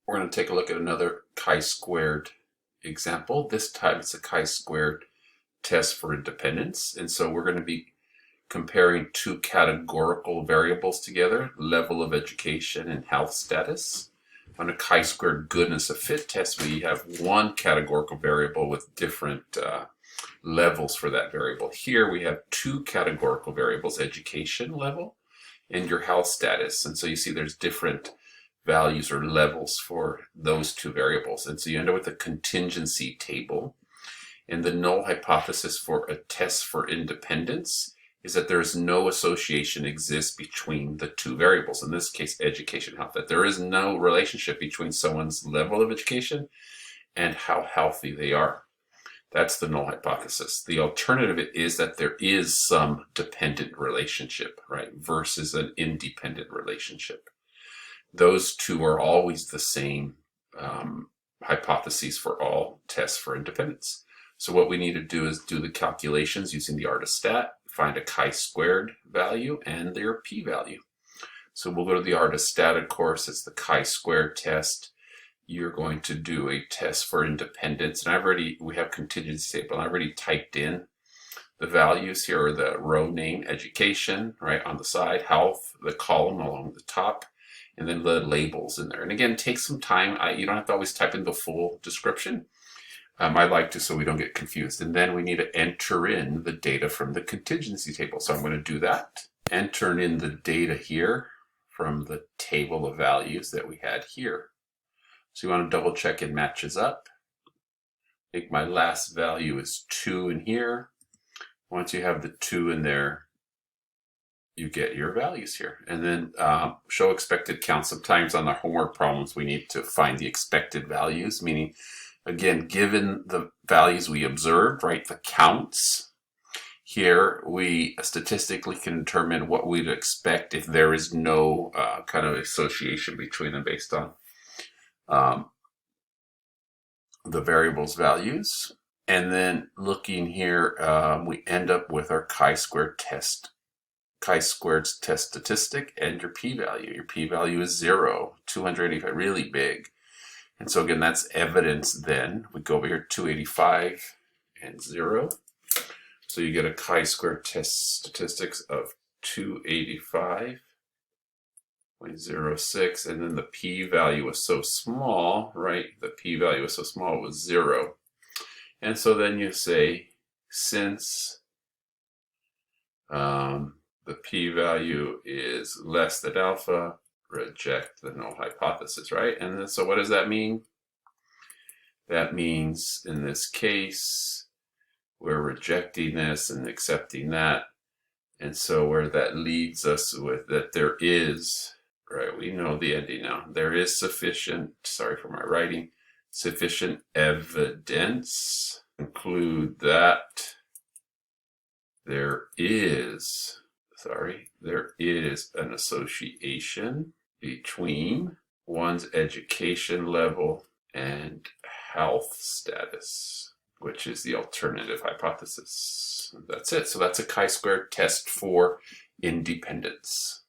We're going to take a look at another chi-squared example. This time it's a chi-squared test for independence. And so we're going to be comparing two categorical variables together, level of education and health status. On a chi-squared goodness of fit test, we have one categorical variable with different levels for that variable. Here we have two categorical variables, education level and your health status. And so you see there's different values or levels for those two variables. And so you end up with a contingency table. And the null hypothesis for a test for independence is that there's no association exists between the two variables, in this case education and health, that there is no relationship between someone's level of education and how healthy they are. That's the null hypothesis. The alternative is that there is some dependent relationship, right, versus an independent relationship. Those two are always the same hypotheses for all tests for independence. So what we need to do is do the calculations using the ARTISTAT, find a chi-squared value and their p-value. So we'll go to the ARTISTAT, of course, it's the chi-squared test. You're going to do a test for independence. And we have contingency table. I've already typed in the values. Here are the row name, education, right on the side, health, the column along the top, and then the labels in there. And again, take some time. You don't have to always type in the full description. I like to so we don't get confused. And then we need to enter in the data from the contingency table. So I'm going to do that. Enter in the data here from the table of values that we had here. So you want to double check it matches up. I think my last value is 2 in here. Once you have the 2 in there, you get your values here. And then show expected count. Sometimes on the homework problems, we need to find the expected values, meaning, again, given the values we observed, right, the counts, here we statistically can determine what we'd expect if there is no kind of association between them based on the variables values. And then looking here, we end up with our chi-squared test statistic and your p-value. Your p-value is 0, 285, really big. And so again, that's evidence then. We go over here, 285 and 0. So you get a chi-squared test statistics of 285.06, and then the p-value was so small, right? The p-value was so small, it was 0. And so then you say, since the p-value is less than alpha, reject the null hypothesis, right? And then, so what does that mean? That means in this case, we're rejecting this and accepting that. And so where that leads us with that there is, right, we know the ending now, there is sufficient, sorry for my writing, sufficient evidence to conclude that there is an association between one's education level and health status, which is the alternative hypothesis. That's it. So that's a chi-squared test for independence.